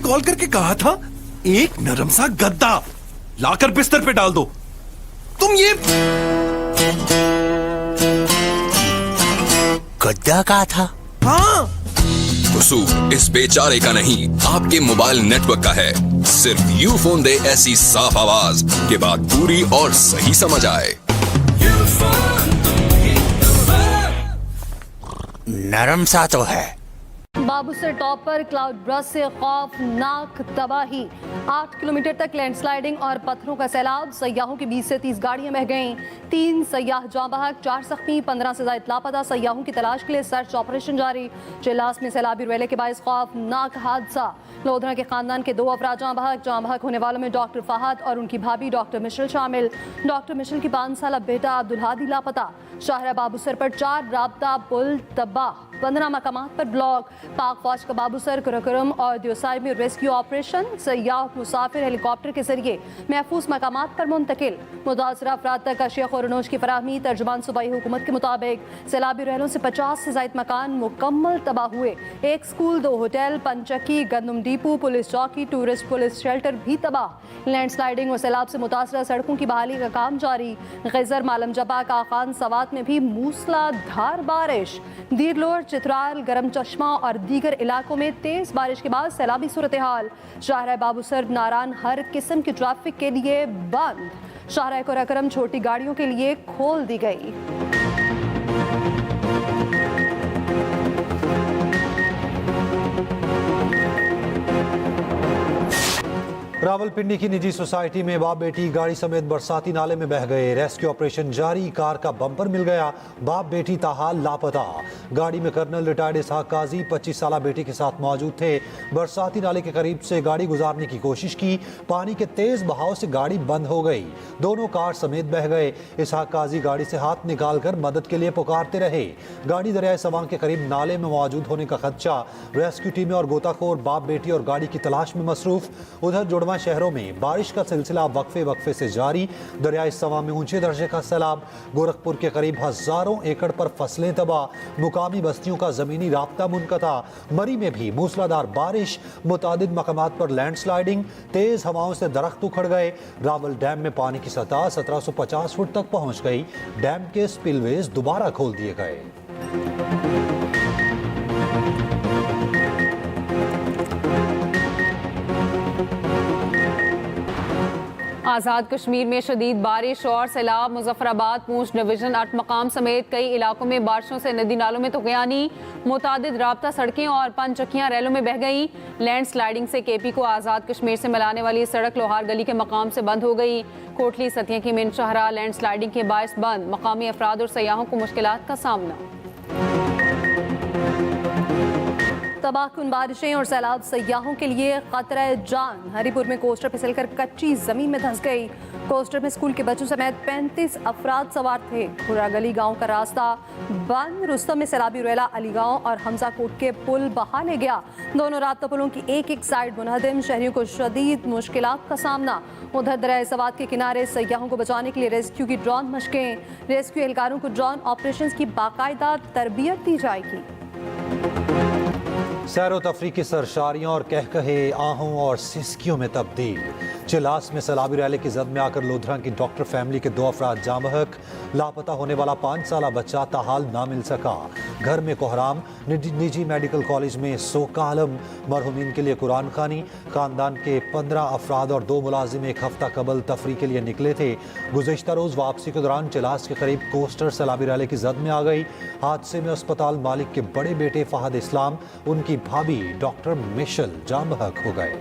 Call करके कहा था एक नरम सा गद्दा लाकर बिस्तर पे डाल दो। तुम ये गद्दा कहा था? हाँ, कसूर इस बेचारे का नहीं, आपके मोबाइल नेटवर्क का है। सिर्फ यूफोन दे ऐसी साफ आवाज कि बात पूरी और सही समझ आए। नरम सा तो है। बाबूसर टॉप पर क्लाउड ब्रस्ट से खौफनाक तबाही, 8 किलोमीटर तक लैंडस्लाइडिंग और पत्थरों का सैलाब। सयाहों की 20 से 30 गाड़ियां बह गईं, 3 सयाह जाँ बहक, 4 जख्मी, 15 से ज्यादा लापता। सयाहों की तलाश के लिए सर्च ऑपरेशन जारी। चिल्लास में सैलाबी रेले के बायस खौफनाक हादसा, लोधरा के खानदान के 2 अफराद जाँ बहक होने वालों में डॉक्टर फहद और उनकी भाभी डॉक्टर मिशेल शामिल। डॉक्टर मिशेल की 5 साल बेटा अब्दुल हादी लापता। शाहरा बाबूसर पर 4 राब्ता पुल तबाह, 15 मकामात पर ब्लॉक। पाक फौज का बाबूसर, कुरकुरम और दियोसाई में रेस्क्यू ऑपरेशन। सयाह मुसाफिर हेलीकॉप्टर के जरिए महफूज मकामात पर मुंतकिल। मुतासरा अफराद तक अशिया और अनोज की फराहमी। तर्जुमान सूबाई हुकूमत के मुताबिक सैलाबी रहलों से 50 से ज्यादा मकान मुकम्मल तबाह हुए। 1 स्कूल, 2 होटल, पंचक्की, गंदम डिपो, पुलिस चौकी, टूरिस्ट पुलिस शेल्टर भी तबाह। लैंडस्लाइडिंग और सैलाब से मुतासरा सड़कों की बहाली का काम जारी। गैजर, मालम जबा, काखान, सवात में भी मूसलाधार बारिश। दीरलोर, चित्राल, गरम चश्मा और दीगर इलाकों में तेज बारिश के बाद सैलाबी सूरत हाल। शाहरा बाबूसर नारान हर किस्म की ट्रैफिक के लिए बंद। शाहरा कुरकुरम छोटी गाड़ियों के लिए खोल दी गई। रावलपिंडी की निजी सोसाइटी में बाप बेटी गाड़ी समेत बरसाती नाले में बह गए। रेस्क्यू ऑपरेशन जारी, कार का बम्पर मिल गया, बाप बेटी ताहाल लापता। गाड़ी में कर्नल रिटायर्ड इसहाक काजी 25 साल बेटी के साथ मौजूद थे। बरसाती नाले के करीब से गाड़ी गुजारने की कोशिश की, पानी के तेज बहाव से गाड़ी बंद हो गई, दोनों कार समेत बह गए। इसहाक काजी गाड़ी से हाथ निकालकर मदद के लिए पुकारते रहे। गाड़ी दरियाए सवांग के करीब नाले में मौजूद होने का खदशा। रेस्क्यू टीमें और गोताखोर बाप बेटी और गाड़ी की तलाश में मसरूफ। उधर जुड़वा शहरों में बारिश का सिलसिला वक्फे से जारी। दरियाए सवां में ऊंचे दर्जे का सैलाब। गोरखपुर के करीब हजारों एकड़ पर फसलें तबाह, मुकामी बस्तियों का जमीनी राब्ता मुनक़ता। मरी में भी मूसलाधार बारिश, मुतादिद मकामात पर लैंडस्लाइडिंग, तेज हवाओं से दरख्त उखड़ गए। रावल डैम में पानी की सतह 1750 फुट तक पहुंच गई। डैम के स्पिलवेज दोबारा खोल दिए गए। आज़ाद कश्मीर में शदीद बारिश और सैलाब। मुजफ्फराबाद, पूंछ डिवीजन, 8 मकाम समेत कई इलाकों में बारिशों से नदी नालों में तुग़यानी। मुतादिद राब्ता सड़कें और पनचक्कियाँ रेलों में बह गई। लैंड स्लाइडिंग से केपी को आज़ाद कश्मीर से मिलाने वाली सड़क लोहार गली के मकाम से बंद हो गई। कोटली सतिया की मिन शाहरा लैंड स्लाइडिंग के बायस बंद। मकामी अफराद और सयाहों को मुश्किलात का सामना। तबाहकुन बारिशें और सैलाब सयाहों के लिए खतरा जान। हरिपुर में कोस्टर फिसलकर कच्ची जमीन में धंस गई। कोस्टर में स्कूल के बच्चों समेत 35 अफराद सवार थे। खुरा गली गांव का रास्ता बंद। रुस्तम में सैलाबी रेला अली गांव और हमजा कोट के पुल बहा ले गया। दोनों राब्ता पुलों की एक साइड मुनहदम। शहरियों को शदीद मुश्किलात का सामना। उधर दरियाए सवात के किनारे सयाहों को बचाने के लिए रेस्क्यू की ड्रोन मशकें। रेस्क्यू एहलकारों को ड्रोन ऑपरेशन की बाकायदा तरबियत दी जाएगी। सैरो तफरी की सरशारियाँ और कहकहे आहों और सिसकियों में तब्दील। चिलास में सैलाबी रैली की जद में आकर लोधरा की डॉक्टर फैमिली के 2 अफराद जाँ बहक। लापता होने वाला 5 साल बच्चा ताहाल ना मिल सका। घर में कोहराम। निजी मेडिकल कॉलेज में सोकालम। मरहुमीन के लिए कुरान खानी। खानदान के 15 अफराद और 2 मुलाजिम एक हफ्ता कबल तफरी के लिए निकले थे। गुज़िश्ता रोज़ वापसी के दौरान चिलास के करीब कोस्टर सैलाबी रैली की जद में आ गई। हादसे में अस्पताल मालिक के बड़े बेटे फहद इस्लाम, उनकी भाभी डॉक्टर मिशेल जाँ बहक हो गए।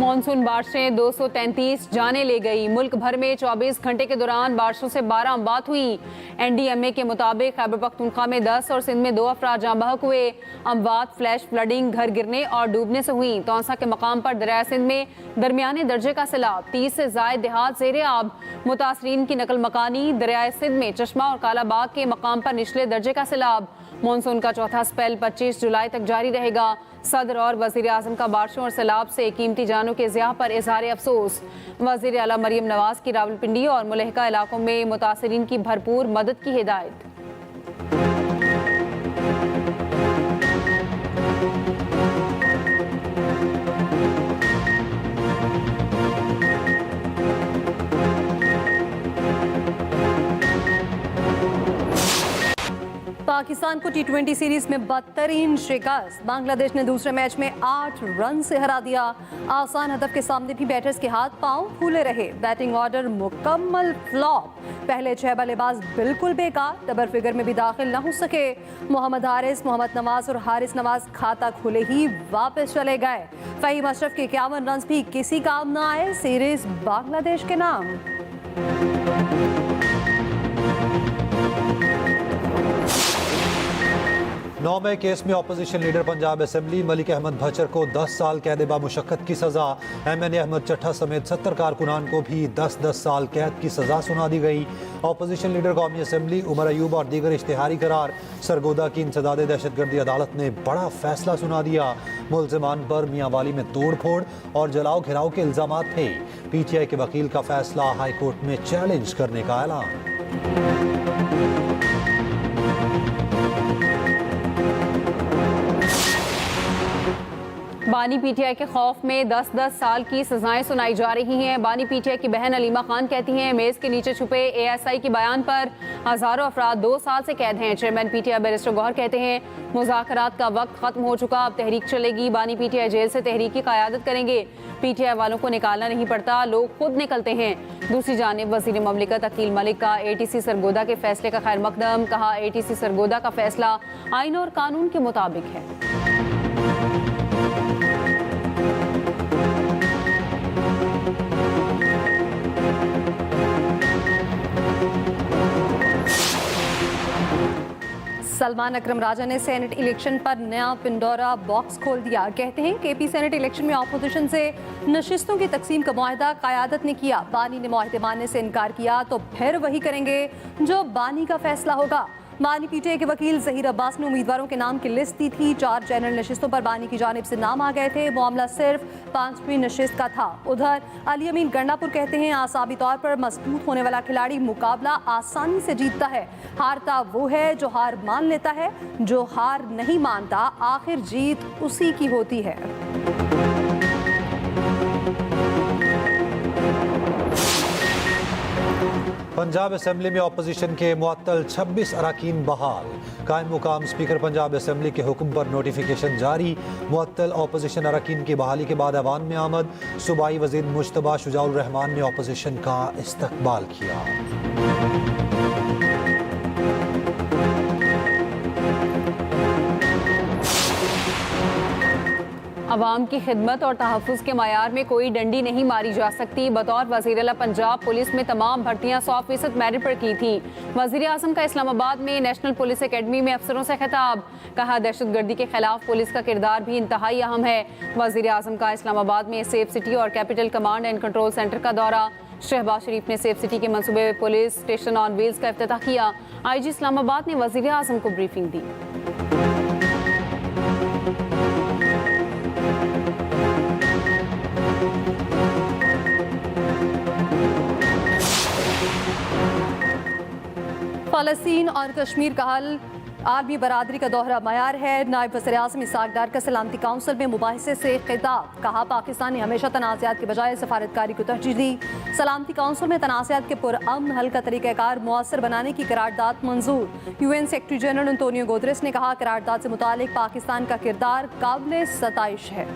मानसून बारिशें 233 जाने ले गई। मुल्क भर में 24 घंटे के दौरान बारिशों से 12 अमवात हुई। NDMA के मुताबिक खैबर पख्तूनख्वा में 10 और सिंध में 2 अफराद जाँ बहक हुए। अमवात फ्लैश फ्लडिंग, घर गिरने और डूबने से हुई। तौसा के मकाम पर दरिया सिंध में दरमियाने दर्जे का सैलाब, 30 से ज़ायद देहात ज़ेरे आब। मुतासरीन की नकल मकानी। दरियाए सिंध में चश्मा और कालाबाग के मकाम पर निचले दर्जे का सैलाब। मानसून का चौथा स्पेल 25 जुलाई तक जारी रहेगा। सदर और वजीर आजम का बारिशों और सैलाब से कीमती जानों के ज़िया पर इजहार अफसोस। वजीर आला मरियम नवाज की रावलपिंडी और मुलहका इलाकों में मुतासरीन की भरपूर मदद की हिदायत। पाकिस्तान को टी20 सीरीज में बदतरीन शिकस्त। बांग्लादेश ने दूसरे मैच में 8 रन से हरा दिया। आसान हदफ के सामने भी बैटर्स के हाथ पांव फूले रहे। बैटिंग ऑर्डर मुकम्मल फ्लॉप। पहले 6 बल्लेबाज बिल्कुल बेकार, डबल फिगर में भी दाखिल न हो सके। मोहम्मद हारिस, मोहम्मद नवाज और हारिस नवाज खाता खुले ही वापस चले गए। फहीम अशरफ के 51 रन भी किसी काम न आए। सीरीज बांग्लादेश के नाम। 9 मई केस में opposition leader Punjab assembly Malik Ahmed Bhachar को 10 साल कैद बामुशक्कत की सजा। MNA अहमद चट्ठा समेत 70 कारकुनान को भी 10-10 साल कैद की सजा सुना दी गई। अपोजिशन लीडर कौमी असेंबली उमर अयूब और दीगर इश्तिहारी करार। सरगोदा की इंसदाद दहशतगर्दी अदालत ने बड़ा फैसला सुना दिया। मुल्जिमान पर मियाँ वाली में तोड़ फोड़ और जलाओ घिराव के इल्जाम थे। PTI के वकील का फैसला हाई कोर्ट में चैलेंज करने का ऐलान। बानी PTI के खौफ में 10-10 साल की सजाएं सुनाई जा रही हैं। बानी PTI की बहन अलीमा खान कहती हैं, मेज़ के नीचे छुपे ASI की बयान पर हज़ारों अफराद 2 साल से कैद हैं। चेयरमैन PTI बैरिस्टर गौहर कहते हैं, मुज़ाकरात का वक्त ख़त्म हो चुका, अब तहरीक चलेगी। बानी PTI जेल से तहरीक की क़यादत करेंगे। PTI वालों को निकालना नहीं पड़ता, लोग खुद निकलते हैं। दूसरी जानिब वज़ीर ममलिकत अकील मलिक का ATC सरगोदा के फैसले का खैर मकदम। कहा, ATC सरगोदा का फैसला आइन और कानून के मुताबिक है। सलमान अकरम राजा ने सेनेट इलेक्शन पर नया पिंडोरा बॉक्स खोल दिया। कहते हैं KP सेनेट इलेक्शन में अपोजिशन से नशिस्तों की तकसीम का मुआहदा क़यादत ने किया। बानी ने मुआहदे मानने से इनकार किया तो फिर वही करेंगे जो बानी का फैसला होगा। बानी PTI के वकील ज़हीर अब्बास ने उम्मीदवारों के नाम की लिस्ट दी थी। 4 जनरल नशिस्तों पर बानी की जानिब से नाम आ गए थे। मामला सिर्फ 5वीं नशिस्त का था। उधर अली अमीन गंडापुर कहते हैं, आसाबी तौर पर मजबूत होने वाला खिलाड़ी मुकाबला आसानी से जीतता है। हारता वो है जो हार मान लेता है, जो हार नहीं मानता आखिर जीत उसी की होती है। पंजाब असेंबली में अपोजिशन के मुअत्तल 26 अरकान बहाल। कायम मुकाम स्पीकर पंजाब असेंबली के हुक्म पर नोटिफिकेशन जारी। मुअत्तल अपोजिशन अरकान की बहाली के बाद ऐवान में आमद। सूबाई वज़ीर मुश्तबा शुजाउर रहमान ने अपोजिशन का इस्तकबाल किया। अवाम की खिदमत और तहफ़्फ़ुज़ के मयार में कोई डंडी नहीं मारी जा सकती। बतौर वज़ीर-ए-आला पंजाब पुलिस में तमाम भर्तियाँ 100% मेरिट पर की थी। वज़ीर आज़म का इस्लामाबाद में नेशनल पुलिस अकेडमी में अफसरों से खिताब। कहा, दहशतगर्दी के खिलाफ पुलिस का किरदार भी इंतहाई अहम है। वज़ीर आज़म का इस्लामाबाद में सेफ सिटी और capital command and control centre का दौरा। शहबाज शरीफ ने सेफ सिटी के मंसूबे में पुलिस स्टेशन ऑन व्हील्स का इफ्तिताह किया। IG इस्लामाबाद ने वज़ीर आज़म को ब्रीफिंग दी। फ़लस्तीन और कश्मीर का हल आलमी बरादरी का दोहरा मयार है। नायब वज़ीर आज़म इसाक डार का सलामती काउंसिल में मुबाहिसे से खिताब। कहा, पाकिस्तान ने हमेशा तनाज़ात के बजाय सफारतकारी को तरजीह दी। सलामती काउंसिल में तनाज़ात के पुरअमन हल का तरीक़ाकार मुअस्सर बनाने की करारदाद मंजूर। UN secretary general Antonio Guterres ने कहा, करारदाद से मुतालिक पाकिस्तान का किरदार काबिल सताइश है।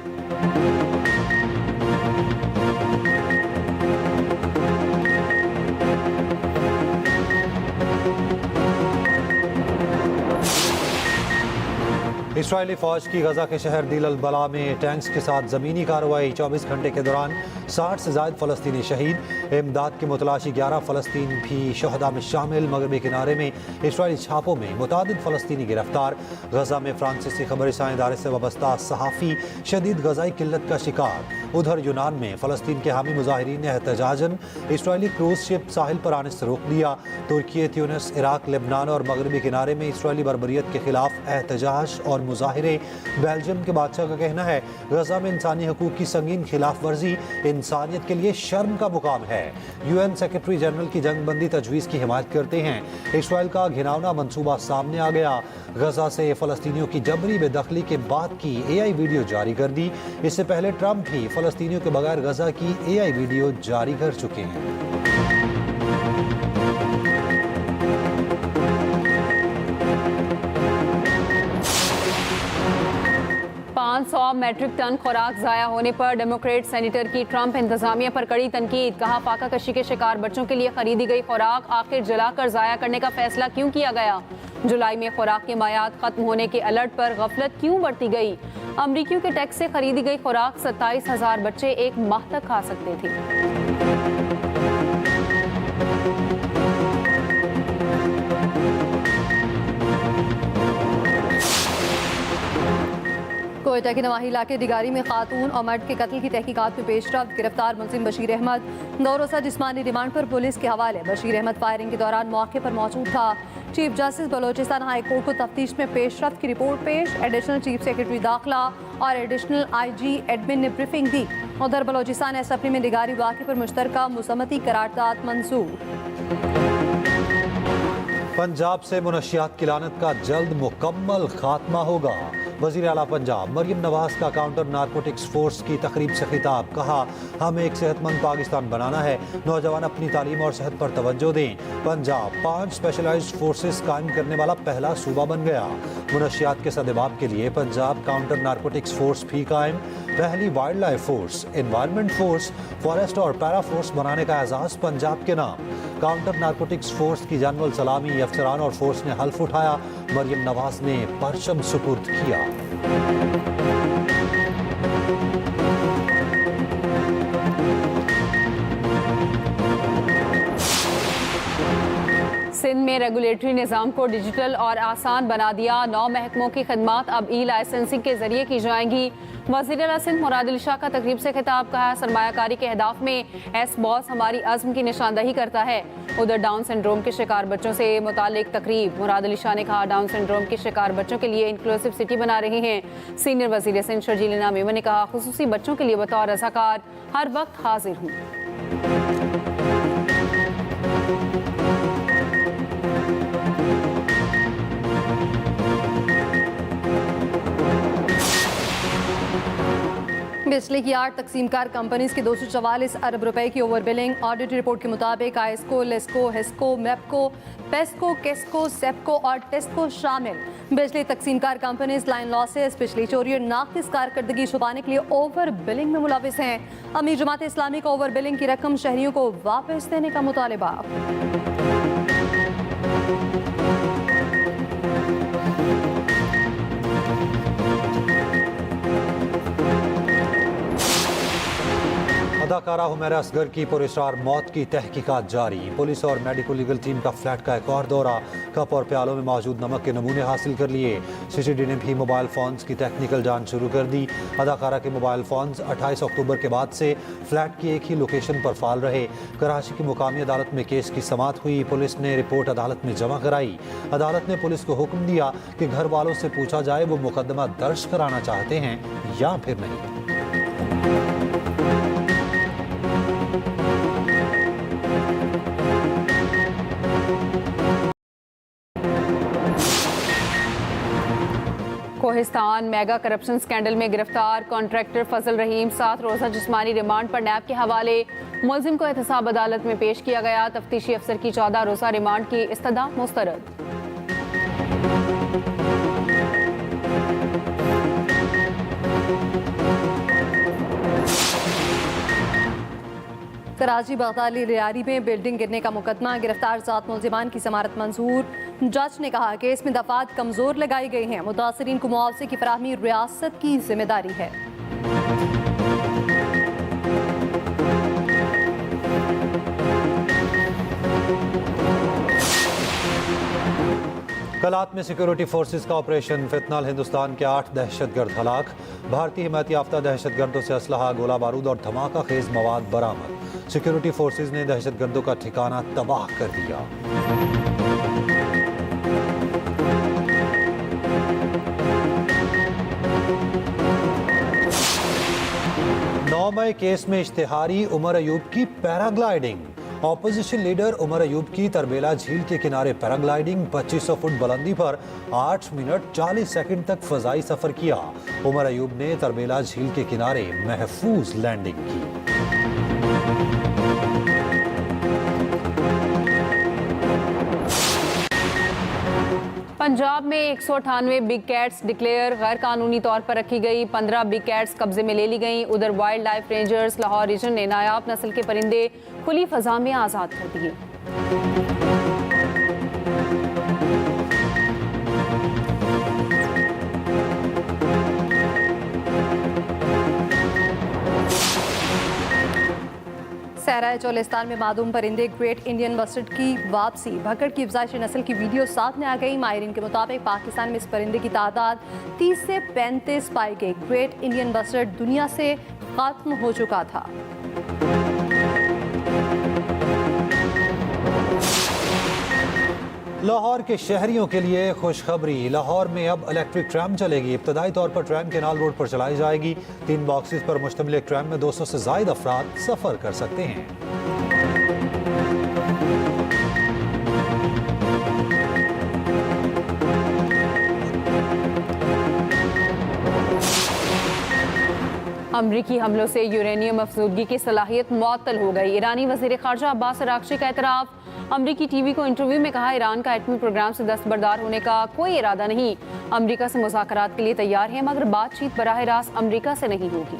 इस्राएली फौज की गजा के शहर दिल अल बला में टैंक्स के साथ ज़मीनी कार्रवाई। 24 घंटे के दौरान 60 से ज़ायद फ़लस्तीनी शहीद। इमदाद के मुतलाशी 11 फ़लस्तीन भी शहदा में शामिल। मगरबी किनारे में इसराइली छापों में मुतादिद फ़लस्तीनी गिरफ्तार। गजा में फ्रांसीसी खबरसां इदारे से वाबस्ता सहाफ़ी शदीद गजाई किल्लत का शिकार। उधर यूनान में फ़लस्तीन के हामी मुजाहिरीन ने एहतजाजन इसराइली क्रूज शिप साहिल पर आने से रोक दिया। तुर्की, ट्यूनिस, इराक, लेबनान और मगरबी किनारे में इसराइली बर्बरियत के खिलाफ एहतजाज और मुजाहिरे। बेल्जियम के बादशाह का कहना है गजा में इंसानी हकूक की संगीन खिलाफ वर्जी इंसानियत के लिए शर्म का मुकाम है। UN सेक्रेटरी जनरल की जंगबंदी तजवीज़ की हिमायत करते हैं। इसराइल का घिनौना मंसूबा सामने आ गया। गजा से फ़लस्तीनियों की जबरी बेदखली के बाद की AI वीडियो जारी कर दी। इससे पहले ट्रंप भी फ़लस्तीनियों के बगैर गजा की AI वीडियो जारी कर चुके हैं। 500 मैट्रिक टन खुराक ज़ाया होने पर डेमोक्रेट सेनेटर की ट्रंप इंतजामिया पर कड़ी तनकीद। कहा, फाका कशी के शिकार बच्चों के लिए खरीदी गई खुराक आखिर जलाकर ज़ाया करने का फैसला क्यों किया गया? जुलाई में खुराक के मायात खत्म होने के अलर्ट पर गफलत क्यों बरती गई? अमरीकियों के टैक्स से खरीदी गई खुराक 27,000 बच्चे एक माह तक खा सकते थे। कोयटा के नवाही इलाके डिगारी में खातून और मर्द के कत्ल की तहकीकात में पेशरफ्त। गिरफ्तार मुलजिम बशीर अहमद 2 रोज़ा जिस्मानी रिमांड पर पुलिस के हवाले। बशीर अहमद फायरिंग के दौरान मौके पर मौजूद था। Chief justice Balochistan high court को तफ्तीश में पेशरफ्त की रिपोर्ट पेश। एडिशनल चीफ सेक्रेटरी दाखिला और एडिशनल IG एडमिन ने ब्रीफिंग दी। उधर बलोचिस्तान असम्बली में डिगारी वाक़े पर मुश्तरका मुसम्मती करारदाद मंजूर। पंजाब से मुनशियात की लानत का जल्द मुकम्मल खात्मा होगा। वज़ीर आला पंजाब मरियम नवाज का काउंटर नारकोटिक्स फोर्स की तकरीब से खिताब। कहा, हमें एक सेहतमंद पाकिस्तान बनाना है। नौजवान अपनी तालीम और सेहत पर तवज्जो दें। पंजाब 5 स्पेशलाइज्ड फोर्सेस कायम करने वाला पहला सूबा बन गया। मुनशियात के सदेबाब के लिए पंजाब काउंटर नारकोटिक्स फोर्स भी कायम। पहली wild life force, environment force, forest और पैरा फोर्स बनाने का एजाज़ पंजाब के नाम। काउंटर नारकोटिक्स फोर्स की जनरल सलामी अफसरान और फोर्स ने हल्फ उठाया। मरियम नवाज ने परचम सुपुर्द किया। सिंध में रेगुलेटरी निज़ाम को डिजिटल और आसान बना दिया। 9 महकमों की खदमात अब ई-लाइसेंसिंग के जरिए की जाएंगी। वज़ीर आला सिंध मुराद अली शाह का तकरीब से खिताब। कहा, सरमायाकारी के अहदाफ में एस बॉस हमारी अज़्म की निशानदही करता है। उधर डाउन सिंड्रोम के शिकार बच्चों से मुतालिक तकरीब। मुराद अली शाह ने कहा, डाउन सिंड्रोम के शिकार बच्चों के लिए इंक्लूसिव सिटी बना रहे हैं। सीनियर वज़ीर सिंध शर्जील नामेमा ने कहा, खुसूसी बच्चों के लिए बतौर रज़ाकार हर वक्त हाजिर हूँ। बिजली की 8 तकसीमकार कंपनीज के 244 अरब रुपए की ओवर बिलिंग। ऑडिट रिपोर्ट के मुताबिक आइस्को, लेस्को, हेस्को, मेप्को, पेस्को, केस्को, सेप्को और टेस्को शामिल। बिजली तकसीमकार कंपनीज लाइन लॉसेस, बिजली चोरी और नाकिस कारकर्दगी छुपाने के लिए ओवर बिलिंग में मुलविस हैं। अमीर जमात इस्लामी का ओवर बिलिंग की रकम शहरियों को वापस देने का मुतालिबा। अदाकारा हुमैरा असगर की पुरस्कार मौत की तहकीकात जारी। पुलिस और मेडिकल लीगल टीम का फ्लैट का एक और दौरा। कप और प्यालों में मौजूद नमक के नमूने हासिल कर लिए। CCD ने भी मोबाइल फ़ोन्स की टेक्निकल जांच शुरू कर दी। अदाकारा के मोबाइल फ़ोन्स 28 अक्टूबर के बाद से फ्लैट की एक ही लोकेशन पर फाल रहे। कराची की मुकामी अदालत में केस की समाअत हुई। पुलिस ने रिपोर्ट अदालत में जमा कराई। अदालत ने पुलिस को हुक्म दिया कि घर वालों से पूछा जाए वो मुकदमा दर्ज कराना चाहते हैं या फिर नहीं। कोहिस्तान मेगा करप्शन स्कैंडल में गिरफ्तार कॉन्ट्रैक्टर फजल रहीम 7 रोज़ा जिस्मानी रिमांड पर नैब के हवाले। मुलजिम को एहतसाब अदालत में पेश किया गया। तफ्तीशी अफसर की 14 रोज़ा रिमांड की इस्तदा मुस्तरद। कराची बगदाली रियारी में बिल्डिंग गिरने का मुकदमा। गिरफ्तार 7 मुलजिमान की जमानत मंजूर। जज ने कहा कि इसमें दफात कमजोर लगाई गई हैं। मुतासरीन को मुआवजे की फराहमी रियासत की जिम्मेदारी है। कलात में सिक्योरिटी फोर्सेस का ऑपरेशन फितनाल हिंदुस्तान के 8 दहशतगर्द हलाक। भारतीय हिमायत याफ्ता दहशतगर्दों से असलहा, गोला बारूद और धमाका खेज मवाद बरामद। सिक्योरिटी फोर्सेस ने दहशतगर्दों का ठिकाना तबाह कर दिया। 9 मई केस में इश्तिहारी उमर अयूब की paragliding. Opposition leader Umar Ayub की तरबेला झील के किनारे पैराग्लाइडिंग 2500 फुट बुलंदी पर 8 मिनट 40 सेकंड तक फजाई सफर किया। उमर अयूब ने तरबेला झील के किनारे महफूज लैंडिंग की। पंजाब में 198 बिग कैट्स डिक्लेयर गैर कानूनी तौर पर रखी गई। 15 बिग कैट्स कब्जे में ले ली गई। उधर wild life rangers Lahore region ने नायाब नस्ल के परिंदे खुली फजा में आज़ाद कर दिए। सहराए चोलिस्तान में मादूम परिंदे ग्रेट इंडियन बस्टर्ड की वापसी। भगड़ की अफजाइश नस्ल की वीडियो सामने आ गई। माहिरीन के मुताबिक पाकिस्तान में इस परिंदे की तादाद 30 से 35 पाई गई। ग्रेट इंडियन बस्टर्ड दुनिया से खत्म हो चुका था। लाहौर के शहरियों के लिए खुशखबरी। लाहौर में अब इलेक्ट्रिक ट्रैम चलेगी। इब्तदाई तौर पर ट्रैम केनाल रोड पर चलाई जाएगी। 3 बॉक्सेस पर मुश्तमिल एक ट्रैम में 200 से ज्यादा अफराद सफर कर सकते हैं। अमरीकी हमलों से यूरेनियम अफजूदगी की सलाहियत मुअत्तल हो गई। ईरानी वजीर खारजा अब्बास अरागची का एतराफ़। अमरीकी टीवी को इंटरव्यू में कहा, ईरान का एटमी प्रोग्राम से दस्तबरदार होने का कोई इरादा नहीं। अमरीका से मुज़ाकरात के लिए तैयार है, मगर बातचीत बराह रास्त अमरीका से नहीं होगी।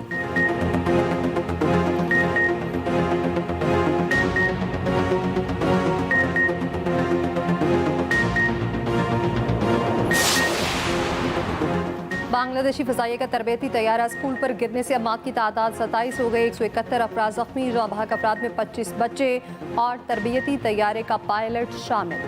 बांग्लादेशी फजाइया का तरबेती तैयारा स्कूल पर गिरने से अमात की तादाद 27 हो गई। 171 अफराद जख्मी, जहाँ बहक अफराद में 25 बच्चे और तरबियती तैयारे का पायलट शामिल।